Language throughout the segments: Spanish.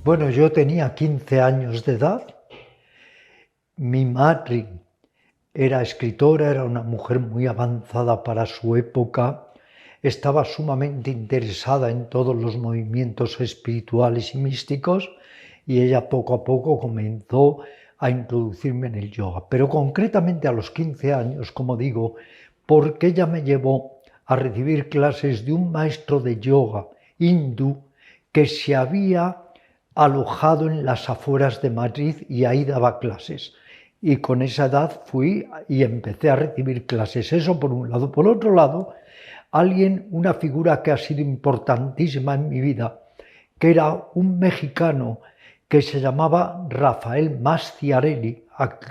Bueno, yo tenía 15 años de edad. Mi madre era escritora, era una mujer muy avanzada para su época, estaba sumamente interesada en todos los movimientos espirituales y místicos y ella poco a poco comenzó a introducirme en el yoga, pero concretamente a los 15 años, como digo, porque ella me llevó a recibir clases de un maestro de yoga hindú que se había alojado en las afueras de Madrid y ahí daba clases. Y con esa edad fui y empecé a recibir clases. Eso por un lado. Por otro lado, una figura que ha sido importantísima en mi vida, que era un mexicano que se llamaba Rafael Masciarelli,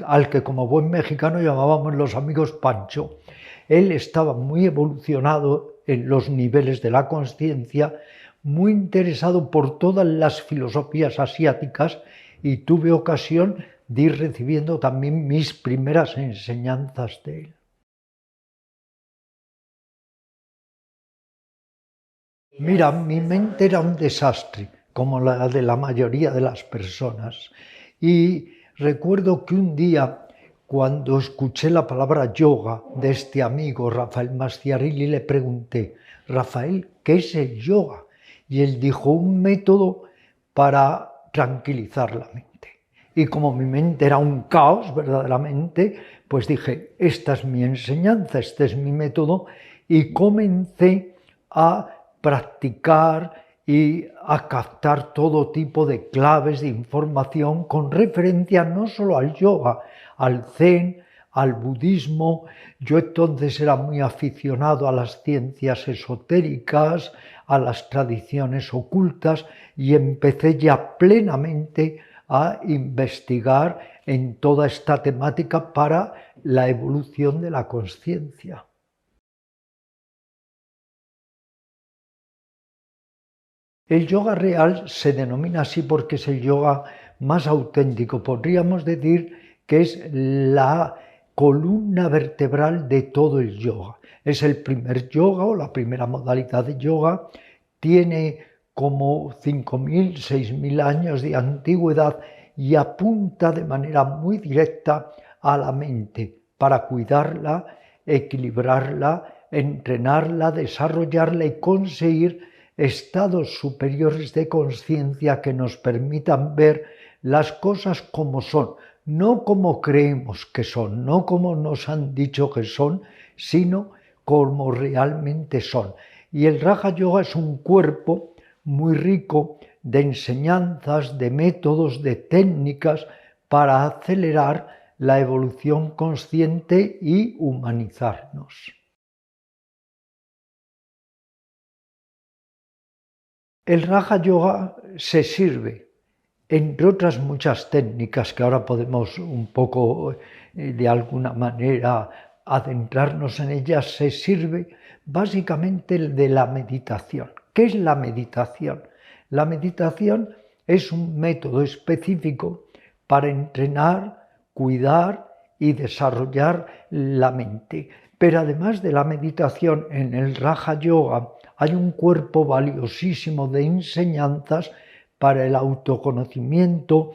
al que como buen mexicano llamábamos los amigos Pancho. Él estaba muy evolucionado en los niveles de la conciencia, muy interesado por todas las filosofías asiáticas y tuve ocasión de ir recibiendo también mis primeras enseñanzas de él. Mira, mi mente era un desastre, como la de la mayoría de las personas. Y recuerdo que un día, cuando escuché la palabra yoga de este amigo Rafael Masciarelli, le pregunté: Rafael, ¿qué es el yoga? Y él dijo: un método para tranquilizar la mente. Y como mi mente era un caos verdaderamente, pues dije: esta es mi enseñanza, este es mi método, y comencé a practicar y a captar todo tipo de claves de información con referencia no solo al yoga, al zen, al budismo. Yo entonces era muy aficionado a las ciencias esotéricas, a las tradiciones ocultas, y empecé ya plenamente a investigar en toda esta temática para la evolución de la conciencia. El yoga real se denomina así porque es el yoga más auténtico. Podríamos decir que es la columna vertebral de todo el yoga. Es el primer yoga o la primera modalidad de yoga. Tiene como 5.000, 6.000 años de antigüedad y apunta de manera muy directa a la mente para cuidarla, equilibrarla, entrenarla, desarrollarla y conseguir estados superiores de conciencia que nos permitan ver las cosas como son, no como creemos que son, no como nos han dicho que son, sino como realmente son. Y el Raja Yoga es un cuerpo muy rico de enseñanzas, de métodos, de técnicas para acelerar la evolución consciente y humanizarnos. El Raja Yoga se sirve, entre otras muchas técnicas que ahora podemos un poco, de alguna manera, adentrarnos en ellas, se sirve básicamente de la meditación. ¿Qué es la meditación? La meditación es un método específico para entrenar, cuidar y desarrollar la mente. Pero además de la meditación, en el Raja Yoga hay un cuerpo valiosísimo de enseñanzas para el autoconocimiento,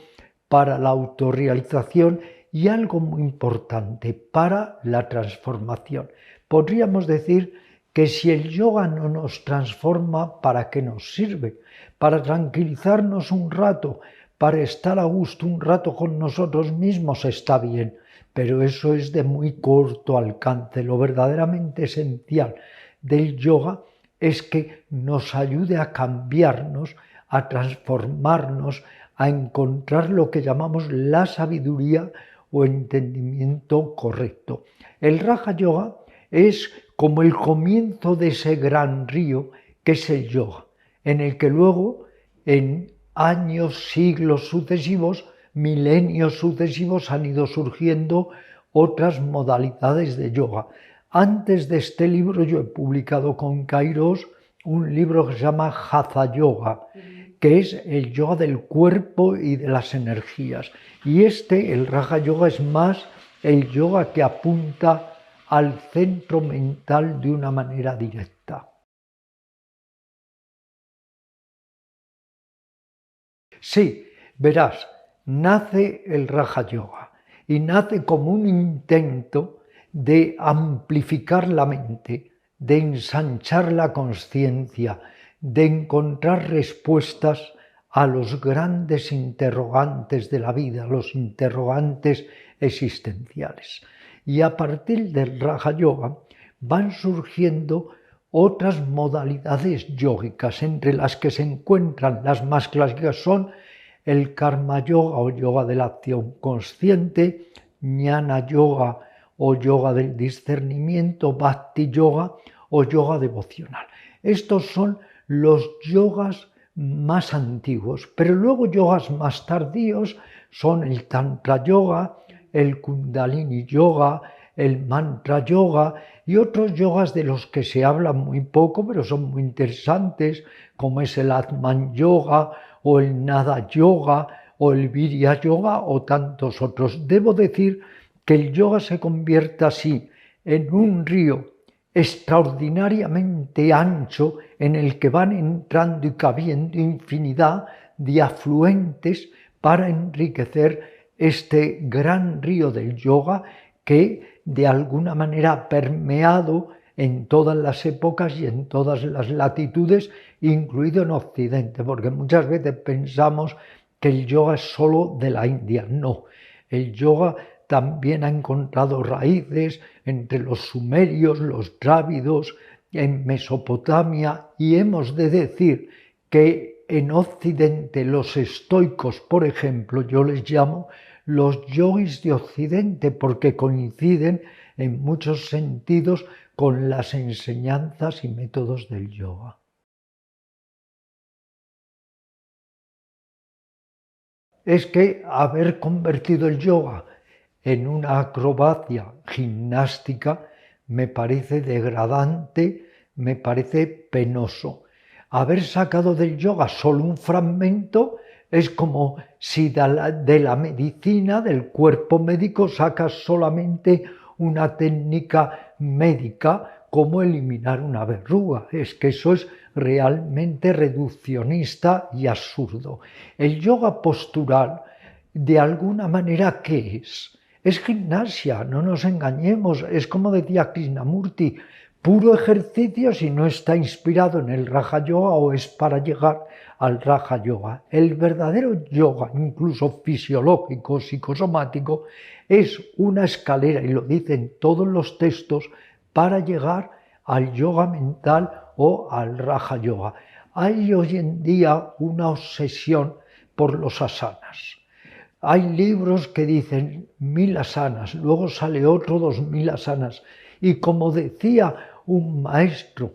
para la autorrealización y algo muy importante, para la transformación. Podríamos decir que si el yoga no nos transforma, ¿para qué nos sirve? Para tranquilizarnos un rato, para estar a gusto un rato con nosotros mismos está bien, pero eso es de muy corto alcance. Lo verdaderamente esencial del yoga es que nos ayude a cambiarnos, a transformarnos, a encontrar lo que llamamos la sabiduría o entendimiento correcto. El Raja Yoga es como el comienzo de ese gran río que es el yoga, en el que luego, en años, siglos sucesivos, milenios sucesivos, han ido surgiendo otras modalidades de yoga. Antes de este libro yo he publicado con Kairos un libro que se llama Hatha Yoga, que es el yoga del cuerpo y de las energías. Y el Raja Yoga, es más el yoga que apunta al centro mental de una manera directa. Sí, verás, nace el Raja Yoga y nace como un intento de amplificar la mente, de ensanchar la conciencia, de encontrar respuestas a los grandes interrogantes de la vida, los interrogantes existenciales. Y a partir del Raja Yoga van surgiendo otras modalidades yógicas, entre las que se encuentran las más clásicas son el Karma Yoga o yoga de la acción consciente, Jnana Yoga o yoga del discernimiento, Bhakti Yoga o yoga devocional. Estos son los yogas más antiguos, pero luego yogas más tardíos son el Tantra Yoga, el Kundalini Yoga, el Mantra Yoga y otros yogas de los que se habla muy poco, pero son muy interesantes, como es el Atman Yoga o el Nada Yoga o el Virya Yoga o tantos otros. Debo decir que el yoga se convierte así en un río extraordinariamente ancho en el que van entrando y cabiendo infinidad de afluentes para enriquecer este gran río del yoga que de alguna manera ha permeado en todas las épocas y en todas las latitudes, incluido en Occidente, porque muchas veces pensamos que el yoga es solo de la India. No, el yoga también ha encontrado raíces entre los sumerios, los drávidos, en Mesopotamia, y hemos de decir que en Occidente los estoicos, por ejemplo, yo les llamo los yogis de Occidente porque coinciden en muchos sentidos con las enseñanzas y métodos del yoga. Es que haber convertido el yoga en una acrobacia gimnástica me parece degradante, me parece penoso. Haber sacado del yoga solo un fragmento es como si de la medicina, del cuerpo médico, sacas solamente una técnica médica como eliminar una verruga. Es que eso es realmente reduccionista y absurdo. El yoga postural, de alguna manera, ¿qué es? Es gimnasia, no nos engañemos, es como decía Krishnamurti, puro ejercicio si no está inspirado en el Raja Yoga o es para llegar al Raja Yoga. El verdadero yoga, incluso fisiológico, psicosomático, es una escalera, y lo dicen todos los textos, para llegar al yoga mental o al Raja Yoga. Hay hoy en día una obsesión por los asanas. Hay libros que dicen 1000 asanas, luego sale otro 2000 asanas. Y como decía un maestro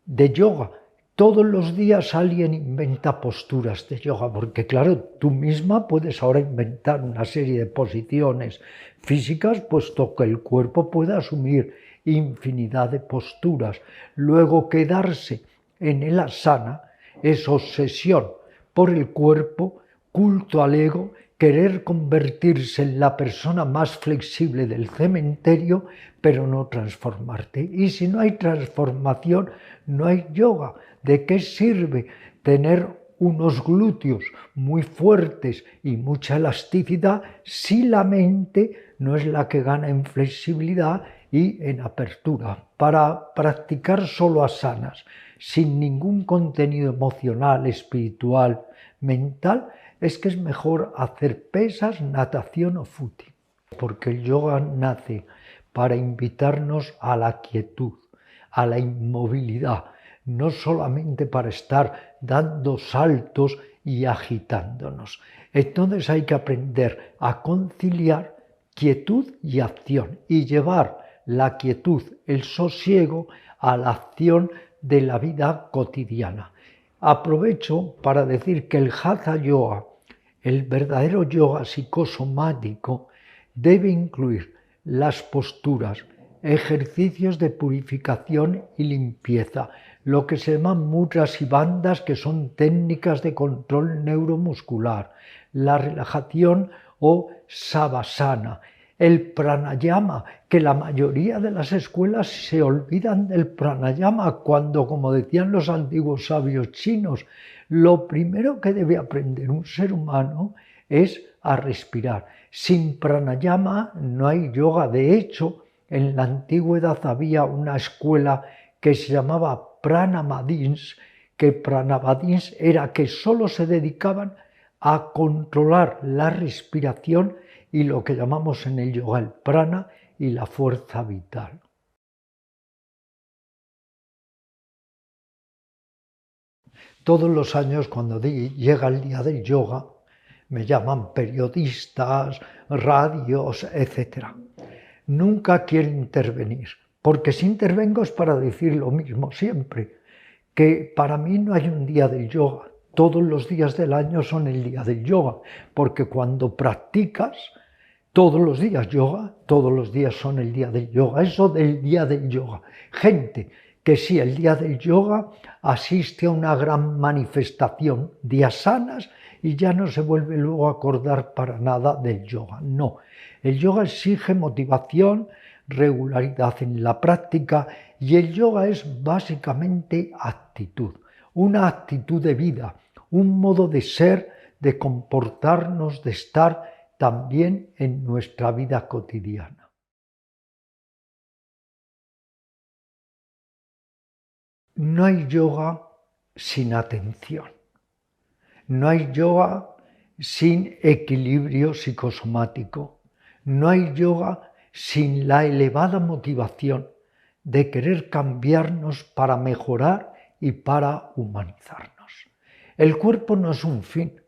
de yoga, todos los días alguien inventa posturas de yoga, porque claro, tú misma puedes ahora inventar una serie de posiciones físicas, puesto que el cuerpo puede asumir infinidad de posturas. Luego quedarse en el asana es obsesión por el cuerpo, culto al ego, querer convertirse en la persona más flexible del cementerio, pero no transformarte. Y si no hay transformación, no hay yoga. ¿De qué sirve tener unos glúteos muy fuertes y mucha elasticidad si la mente no es la que gana en flexibilidad y en apertura? Para practicar solo asanas, sin ningún contenido emocional, espiritual, mental, es que es mejor hacer pesas, natación o footing, porque el yoga nace para invitarnos a la quietud, a la inmovilidad, no solamente para estar dando saltos y agitándonos. Entonces hay que aprender a conciliar quietud y acción y llevar la quietud, el sosiego, a la acción de la vida cotidiana. Aprovecho para decir que el Hatha Yoga, el verdadero yoga psicosomático, debe incluir las posturas, ejercicios de purificación y limpieza, lo que se llaman mudras y bandhas, que son técnicas de control neuromuscular, la relajación o savasana, el pranayama, que la mayoría de las escuelas se olvidan del pranayama cuando, como decían los antiguos sabios chinos, Lo primero que debe aprender un ser humano es a respirar. Sin pranayama no hay yoga. De hecho, en la antigüedad había una escuela que se llamaba Pranavadins, que Pranavadins era que solo se dedicaban a controlar la respiración y lo que llamamos en el yoga el prana y la fuerza vital. Todos los años cuando llega el día del yoga, me llaman periodistas, radios, etc. Nunca quiero intervenir, porque si intervengo es para decir lo mismo siempre, que para mí no hay un día del yoga. Todos los días del año son el día del yoga, porque cuando practicas todos los días yoga, todos los días son el día del yoga. Eso del día del yoga. Gente que sí, el día del yoga asiste a una gran manifestación de asanas y ya no se vuelve luego a acordar para nada del yoga. No, el yoga exige motivación, regularidad en la práctica y el yoga es básicamente actitud, una actitud de vida, un modo de ser, de comportarnos, de estar también en nuestra vida cotidiana. No hay yoga sin atención, no hay yoga sin equilibrio psicosomático, no hay yoga sin la elevada motivación de querer cambiarnos para mejorar y para humanizarnos. El cuerpo no es un fin,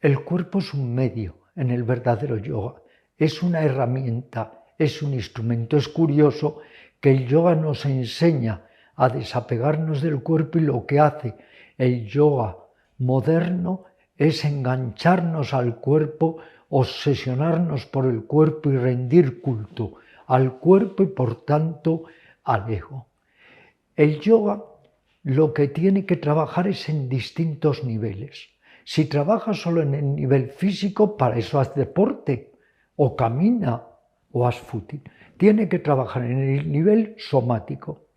el cuerpo es un medio en el verdadero yoga, es una herramienta, es un instrumento. Es curioso que el yoga nos enseña a desapegarnos del cuerpo y lo que hace el yoga moderno es engancharnos al cuerpo, obsesionarnos por el cuerpo y rendir culto al cuerpo y por tanto al ego. El yoga lo que tiene que trabajar es en distintos niveles. Si trabajas solo en el nivel físico, para eso haz deporte, o camina, o haz footing. Tiene que trabajar en el nivel somático,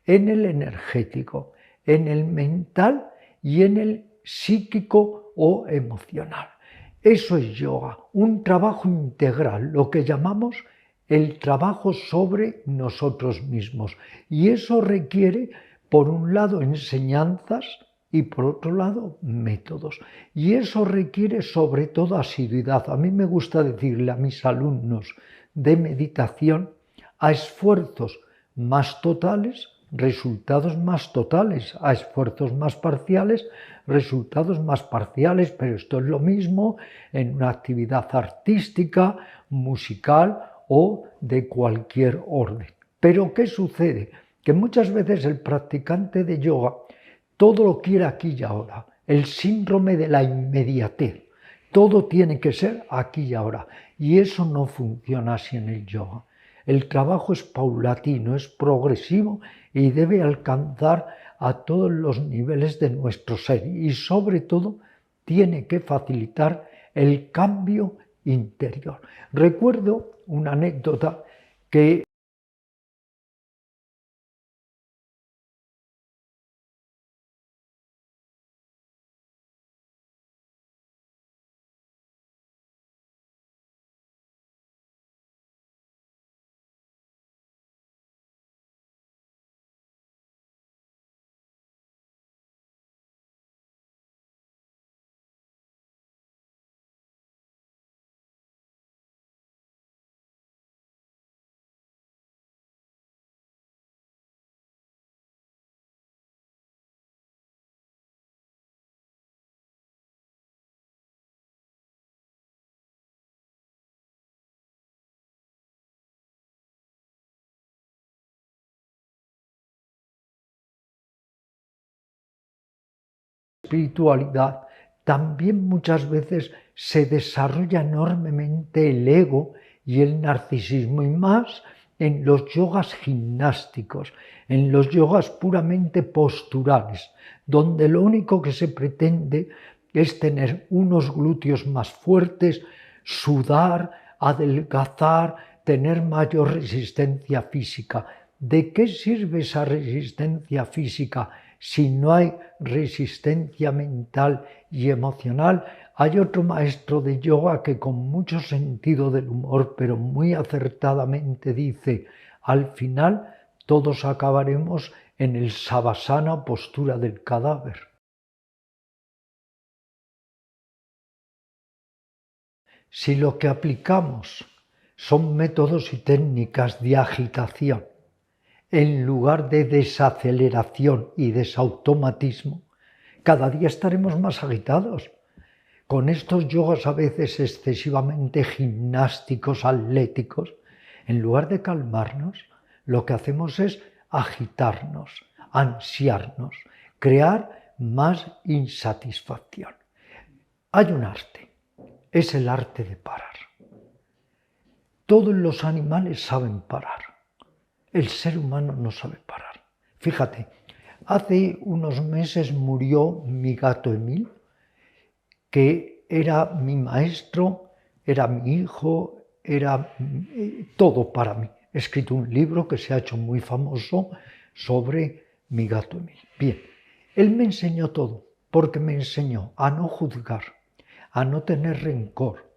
en el energético, en el mental y en el psíquico o emocional. Eso es yoga, un trabajo integral, lo que llamamos el trabajo sobre nosotros mismos. Y eso requiere, por un lado, enseñanzas y por otro lado, métodos. Y eso requiere sobre todo asiduidad. A mí me gusta decirle a mis alumnos de meditación, a esfuerzos más totales, resultados más totales, a esfuerzos más parciales, resultados más parciales, pero esto es lo mismo en una actividad artística, musical o de cualquier orden. Pero ¿qué sucede? Que muchas veces el practicante de yoga todo lo quiere aquí y ahora, el síndrome de la inmediatez. Todo tiene que ser aquí y ahora, y eso no funciona así en el yoga. El trabajo es paulatino, es progresivo y debe alcanzar a todos los niveles de nuestro ser y sobre todo tiene que facilitar el cambio interior. Recuerdo una anécdota que espiritualidad, también muchas veces se desarrolla enormemente el ego y el narcisismo, y más en los yogas gimnásticos, en los yogas puramente posturales, donde lo único que se pretende es tener unos glúteos más fuertes, sudar, adelgazar, tener mayor resistencia física. ¿De qué sirve esa resistencia física si no hay resistencia mental y emocional, hay otro maestro de yoga que con mucho sentido del humor, pero muy acertadamente dice, al final todos acabaremos en el savasana, postura del cadáver. Si lo que aplicamos son métodos y técnicas de agitación, en lugar de desaceleración y desautomatismo, cada día estaremos más agitados. Con estos yogas a veces excesivamente gimnásticos, atléticos, en lugar de calmarnos, lo que hacemos es agitarnos, ansiarnos, crear más insatisfacción. Hay un arte, es el arte de parar. Todos los animales saben parar. El ser humano no sabe parar. Fíjate, hace unos meses murió mi gato Emil, que era mi maestro, era mi hijo, era todo para mí. He escrito un libro que se ha hecho muy famoso sobre mi gato Emil. Bien, él me enseñó todo, porque me enseñó a no juzgar, a no tener rencor,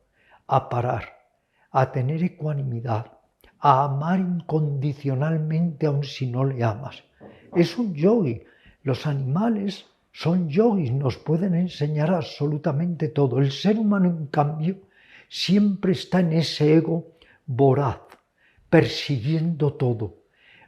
a parar, a tener ecuanimidad, a amar incondicionalmente aun si no le amas. Es un yogi. Los animales son yogis, nos pueden enseñar absolutamente todo. El ser humano, en cambio, siempre está en ese ego voraz, persiguiendo todo,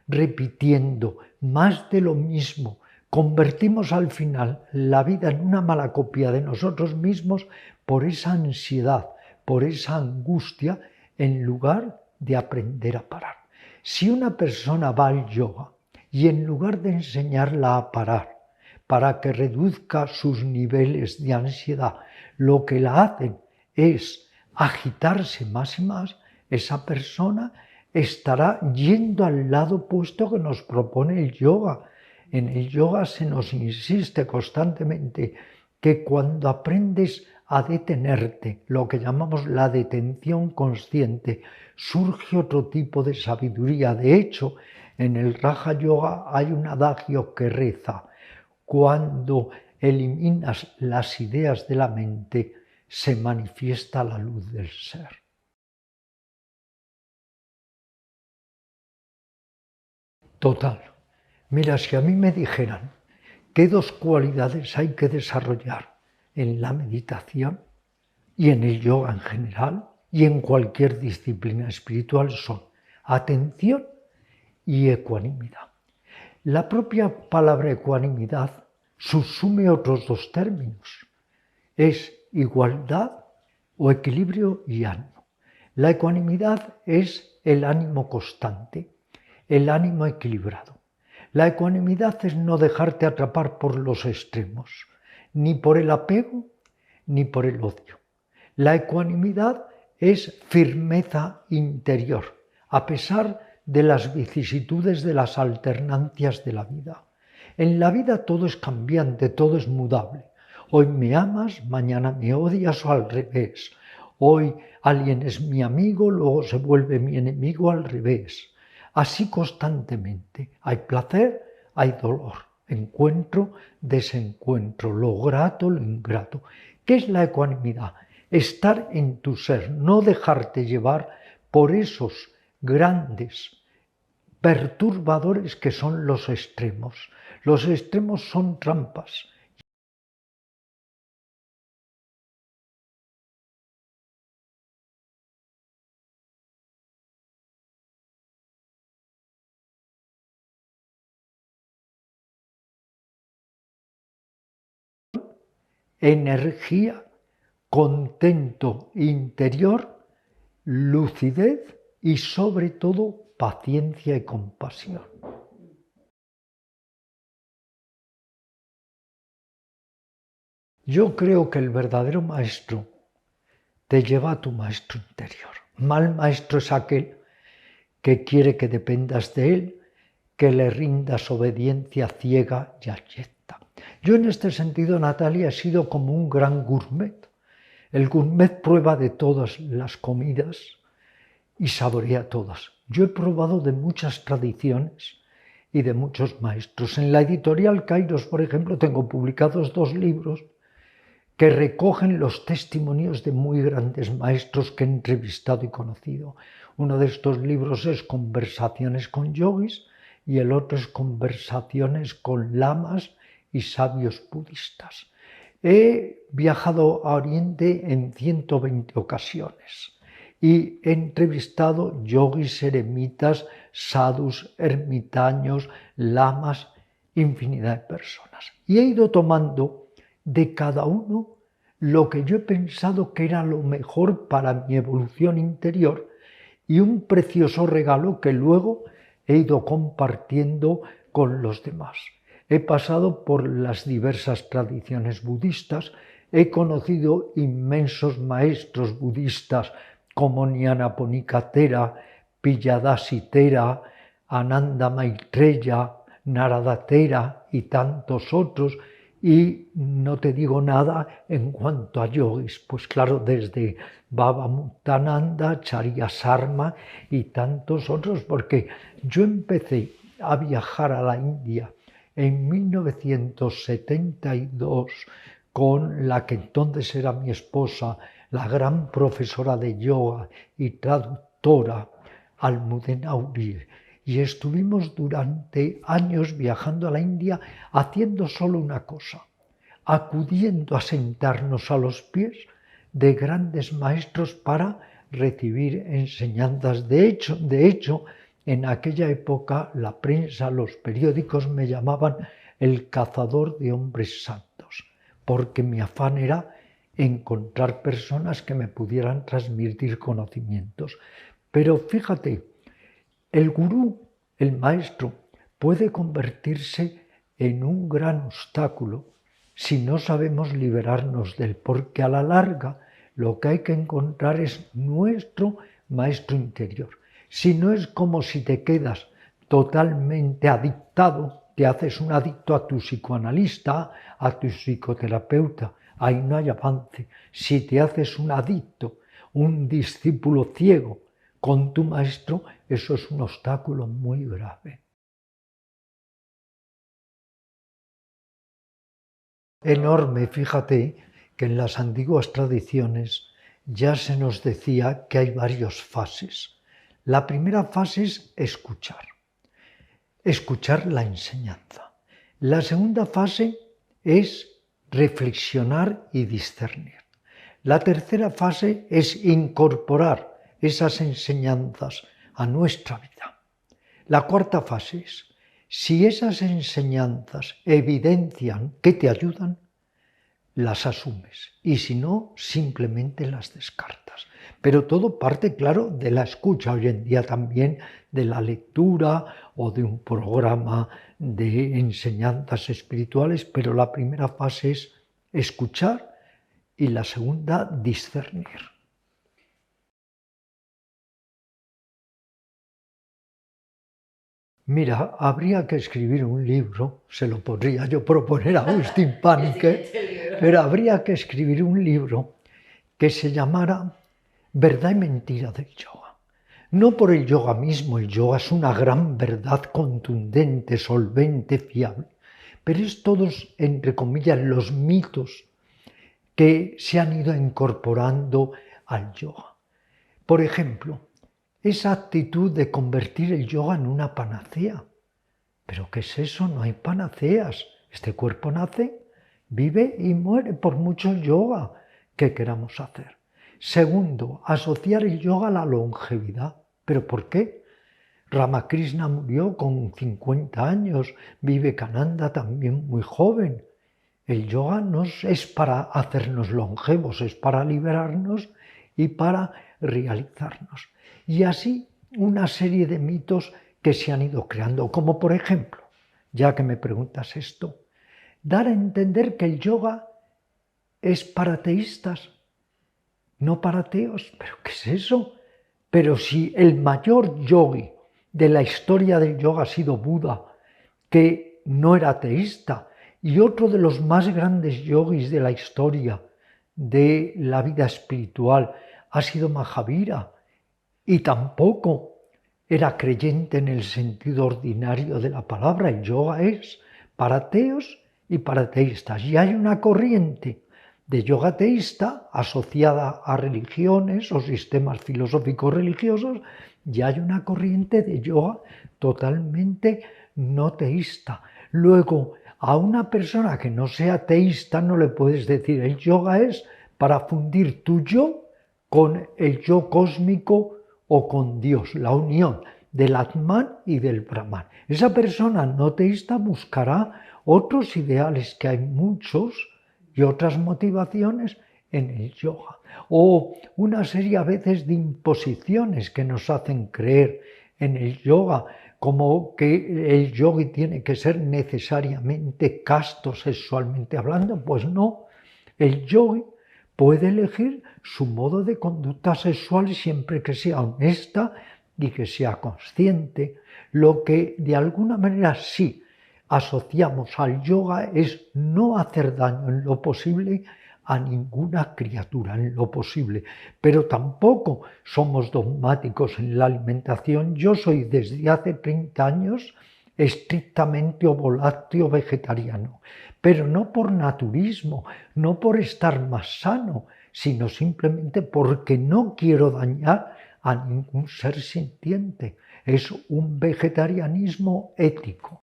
repitiendo más de lo mismo. Convertimos al final la vida en una mala copia de nosotros mismos por esa ansiedad, por esa angustia, en lugar de aprender a parar. Si una persona va al yoga y en lugar de enseñarla a parar, para que reduzca sus niveles de ansiedad, lo que la hacen es agitarse más y más, esa persona estará yendo al lado opuesto que nos propone el yoga. En el yoga se nos insiste constantemente que cuando aprendes a detenerte, lo que llamamos la detención consciente, surge otro tipo de sabiduría. De hecho, en el Raja Yoga hay un adagio que reza: cuando eliminas las ideas de la mente, se manifiesta la luz del ser. Total. Mira, si a mí me dijeran qué dos cualidades hay que desarrollar en la meditación y en el yoga en general y en cualquier disciplina espiritual, son atención y ecuanimidad. La propia palabra ecuanimidad subsume otros dos términos. Es igualdad o equilibrio y ánimo. La ecuanimidad es el ánimo constante, el ánimo equilibrado. La ecuanimidad es no dejarte atrapar por los extremos, ni por el apego ni por el odio. La ecuanimidad es firmeza interior, a pesar de las vicisitudes de las alternancias de la vida. En la vida todo es cambiante, todo es mudable. Hoy me amas, mañana me odias o al revés. Hoy alguien es mi amigo, luego se vuelve mi enemigo, al revés. Así constantemente. Hay placer, hay dolor, encuentro, desencuentro, lo grato, lo ingrato. ¿Qué es la ecuanimidad? Estar en tu ser, no dejarte llevar por esos grandes perturbadores que son los extremos. Los extremos son trampas. Energía, contento interior, lucidez y sobre todo paciencia y compasión. Yo creo que el verdadero maestro te lleva a tu maestro interior. Mal maestro es aquel que quiere que dependas de él, que le rindas obediencia ciega y abyecta. Yo en este sentido, Natalia, he sido como un gran gourmet. El gourmet prueba de todas las comidas y saborea todas. Yo he probado de muchas tradiciones y de muchos maestros. En la editorial Kairos, por ejemplo, tengo publicados 2 libros que recogen los testimonios de muy grandes maestros que he entrevistado y conocido. Uno de estos libros es Conversaciones con yogis y el otro es Conversaciones con lamas y sabios budistas. He viajado a Oriente en 120 ocasiones y he entrevistado yogis, eremitas, sadhus, ermitaños, lamas, infinidad de personas. Y he ido tomando de cada uno lo que yo he pensado que era lo mejor para mi evolución interior y un precioso regalo que luego he ido compartiendo con los demás. He pasado por las diversas tradiciones budistas, he conocido inmensos maestros budistas como Nyanaponika Thera, Pilladasi Thera, Ananda Maitreya, Narada Thera y tantos otros, y no te digo nada en cuanto a yogis, pues claro, desde Baba Muktananda, Charya Sarma y tantos otros, porque yo empecé a viajar a la India en 1972 con la que entonces era mi esposa, la gran profesora de yoga y traductora Almudena Uribe, y estuvimos durante años viajando a la India haciendo solo una cosa, acudiendo a sentarnos a los pies de grandes maestros para recibir enseñanzas. De hecho, en aquella época la prensa, los periódicos me llamaban el cazador de hombres santos, porque mi afán era encontrar personas que me pudieran transmitir conocimientos. Pero fíjate, el gurú, el maestro, puede convertirse en un gran obstáculo si no sabemos liberarnos de él, porque a la larga lo que hay que encontrar es nuestro maestro interior. Si no, es como si te quedas totalmente adictado, te haces un adicto a tu psicoanalista, a tu psicoterapeuta, ahí no hay avance. Si te haces un adicto, un discípulo ciego con tu maestro, eso es un obstáculo muy grave. Enorme, fíjate que en las antiguas tradiciones ya se nos decía que hay varias fases. La primera fase es escuchar la enseñanza. La segunda fase es reflexionar y discernir. La tercera fase es incorporar esas enseñanzas a nuestra vida. La cuarta fase es, si esas enseñanzas evidencian que te ayudan, las asumes, y si no, simplemente las descartas. Pero todo parte, claro, de la escucha, hoy en día también de la lectura o de un programa de enseñanzas espirituales, pero la primera fase es escuchar y la segunda, discernir. Mira, habría que escribir un libro, se lo podría yo proponer a Agustín Panicke, pero habría que escribir un libro que se llamara Verdad y mentira del yoga. No por el yoga mismo, el yoga es una gran verdad contundente, solvente, fiable, pero es todos, entre comillas, los mitos que se han ido incorporando al yoga. Por ejemplo, esa actitud de convertir el yoga en una panacea. ¿Pero qué es eso? No hay panaceas. Este cuerpo nace, vive y muere por mucho yoga que queramos hacer. Segundo, asociar el yoga a la longevidad. ¿Pero por qué? Ramakrishna murió con 50 años, Vivekananda también muy joven. El yoga no es para hacernos longevos, es para liberarnos y para realizarnos. Y así una serie de mitos que se han ido creando, como por ejemplo, ya que me preguntas esto, dar a entender que el yoga es para teístas, no para ateos. ¿Pero qué es eso? Pero si el mayor yogi de la historia del yoga ha sido Buda, que no era ateísta, y otro de los más grandes yogis de la historia de la vida espiritual ha sido Mahavira, y tampoco era creyente en el sentido ordinario de la palabra. El yoga es para ateos y para teístas. Y hay una corriente de yoga teísta asociada a religiones o sistemas filosóficos religiosos, y hay una corriente de yoga totalmente no teísta. Luego, a una persona que no sea teísta no le puedes decir el yoga es para fundir tu yo con el yo cósmico o con Dios, la unión del Atman y del Brahman. Esa persona no teísta buscará otros ideales, que hay muchos, y otras motivaciones en el yoga, o una serie a veces de imposiciones que nos hacen creer en el yoga, como que el yogi tiene que ser necesariamente casto sexualmente hablando. Pues no, el yogi puede elegir su modo de conducta sexual siempre que sea honesta y que sea consciente. Lo que de alguna manera sí asociamos al yoga es no hacer daño en lo posible a ninguna criatura, en lo posible, pero tampoco somos dogmáticos en la alimentación. Yo soy desde hace 30 años estrictamente ovolácteo vegetariano, pero no por naturismo, no por estar más sano, sino simplemente porque no quiero dañar a ningún ser sintiente. Es un vegetarianismo ético.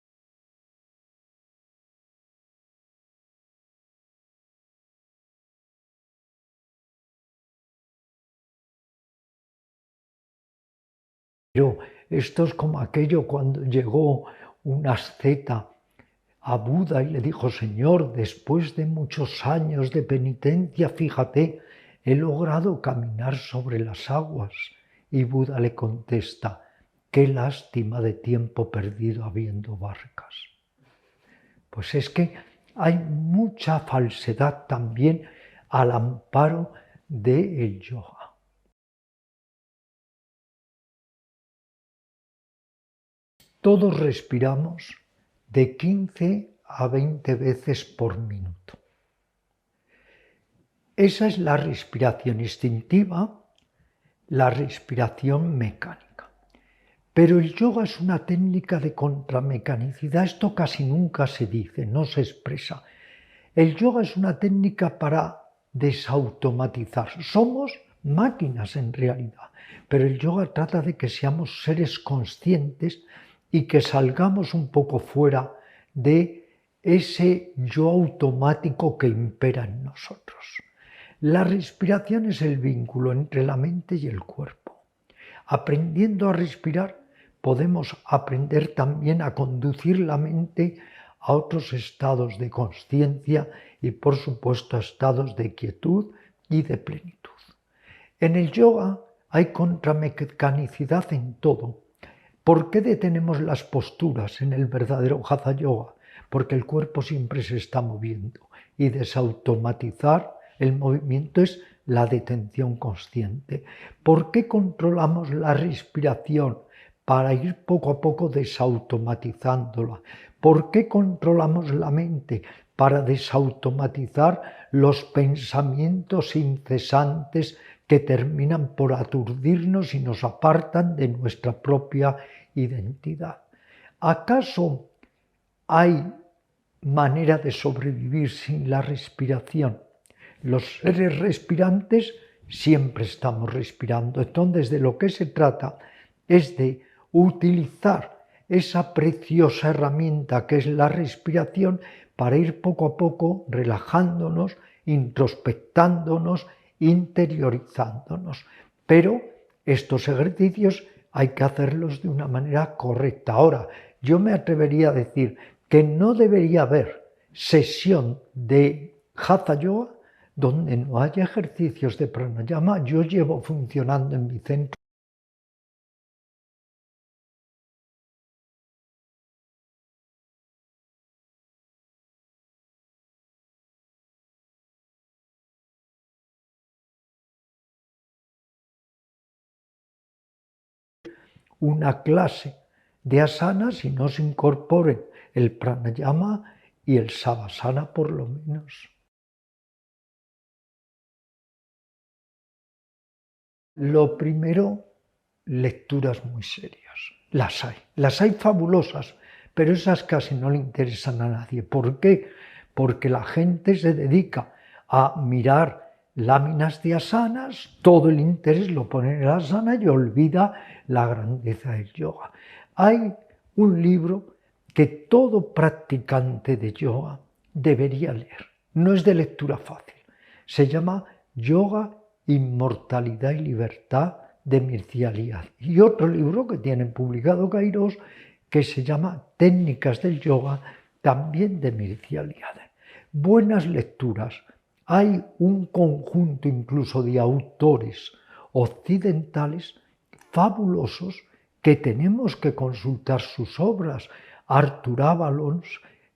Pero esto es como aquello cuando llegó un asceta a Buda y le dijo: Señor, después de muchos años de penitencia, fíjate, he logrado caminar sobre las aguas. Y Buda le contesta: qué lástima de tiempo perdido habiendo barcas. Pues es que hay mucha falsedad también al amparo del yoga. Todos respiramos de 15 a 20 veces por minuto. Esa es la respiración instintiva, la respiración mecánica. Pero el yoga es una técnica de contramecanicidad. Esto casi nunca se dice, no se expresa. El yoga es una técnica para desautomatizar. Somos máquinas en realidad, pero el yoga trata de que seamos seres conscientes y que salgamos un poco fuera de ese yo automático que impera en nosotros. La respiración es el vínculo entre la mente y el cuerpo. Aprendiendo a respirar, podemos aprender también a conducir la mente a otros estados de conciencia y, por supuesto, a estados de quietud y de plenitud. En el yoga hay contramecanicidad en todo. ¿Por qué detenemos las posturas en el verdadero Hatha Yoga? Porque el cuerpo siempre se está moviendo, y desautomatizar el movimiento es la detención consciente. ¿Por qué controlamos la respiración? Para ir poco a poco desautomatizándola. ¿Por qué controlamos la mente? Para desautomatizar los pensamientos incesantes que terminan por aturdirnos y nos apartan de nuestra propia identidad. ¿Acaso hay manera de sobrevivir sin la respiración? Los seres respirantes siempre estamos respirando. Entonces, de lo que se trata es de utilizar esa preciosa herramienta que es la respiración para ir poco a poco relajándonos, introspectándonos, interiorizándonos. Pero estos ejercicios hay que hacerlos de una manera correcta. Ahora, yo me atrevería a decir que no debería haber sesión de Hatha Yoga donde no haya ejercicios de pranayama. Yo llevo funcionando en mi centro una clase de asana si no se incorporen el pranayama y el savasana por lo menos. Lo primero lecturas muy serias. Las hay fabulosas, pero esas casi no le interesan a nadie. ¿Por qué? Porque la gente se dedica a mirar láminas de asanas, todo el interés lo pone en el asana y olvida la grandeza del yoga. Hay un libro que todo practicante de yoga debería leer. No es de lectura fácil. Se llama Yoga, Inmortalidad y Libertad de Mircea Eliade. Y otro libro que tiene publicado Kairos que se llama Técnicas del Yoga, también de Mircea Eliade. Buenas lecturas. Hay un conjunto incluso de autores occidentales fabulosos que tenemos que consultar sus obras. Arthur Avalon,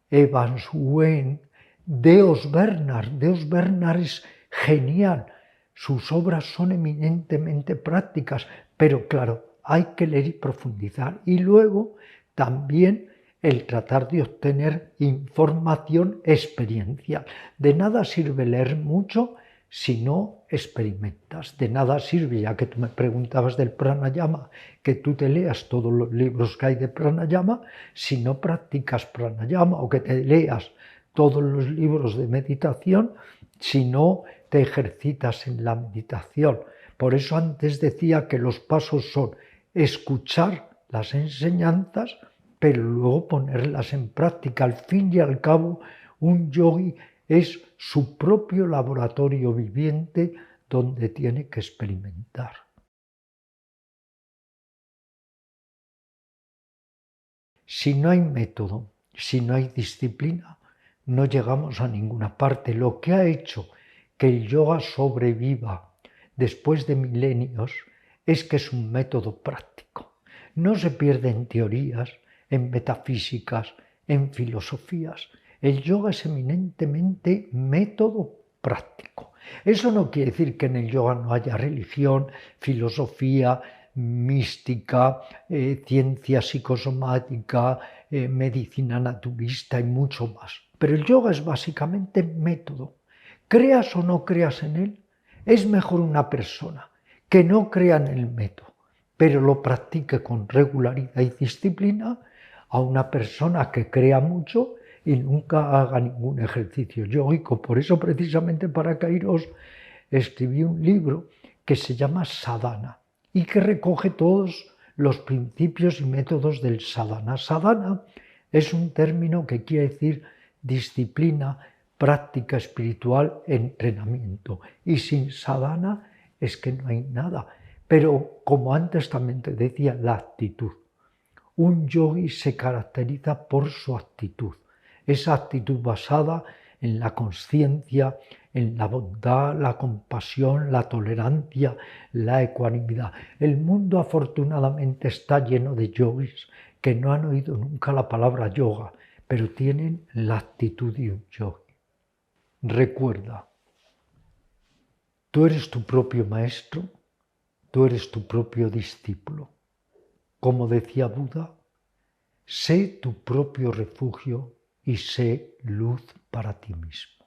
Evans Wayne, Deos Bernard. Deos Bernard es genial. Sus obras son eminentemente prácticas, pero claro, hay que leer y profundizar. Y luego también el tratar de obtener información experiencial. De nada sirve leer mucho si no experimentas. De nada sirve, ya que tú me preguntabas del pranayama, que tú te leas todos los libros que hay de pranayama, si no practicas pranayama, o que te leas todos los libros de meditación, si no te ejercitas en la meditación. Por eso antes decía que los pasos son escuchar las enseñanzas, pero luego ponerlas en práctica. Al fin y al cabo, un yogi es su propio laboratorio viviente donde tiene que experimentar. Si no hay método, si no hay disciplina, no llegamos a ninguna parte. Lo que ha hecho que el yoga sobreviva después de milenios es que es un método práctico. No se pierde en teorías, en metafísicas, en filosofías. El yoga es eminentemente método práctico. Eso no quiere decir que en el yoga no haya religión, filosofía, mística, ciencia psicosomática, medicina naturista y mucho más. Pero el yoga es básicamente método. Creas o no creas en él, es mejor una persona que no crea en el método, pero lo practique con regularidad y disciplina, a una persona que crea mucho y nunca haga ningún ejercicio yógico. Por eso, precisamente para Kairos, escribí un libro que se llama Sadhana y que recoge todos los principios y métodos del sadhana. Sadhana es un término que quiere decir disciplina, práctica espiritual, entrenamiento. Y sin sadhana es que no hay nada. Pero como antes también te decía, la actitud. Un yogi se caracteriza por su actitud. Esa actitud basada en la consciencia, en la bondad, la compasión, la tolerancia, la ecuanimidad. El mundo afortunadamente está lleno de yogis que no han oído nunca la palabra yoga, pero tienen la actitud de un yogi. Recuerda, tú eres tu propio maestro, tú eres tu propio discípulo. Como decía Buda, sé tu propio refugio y sé luz para ti mismo.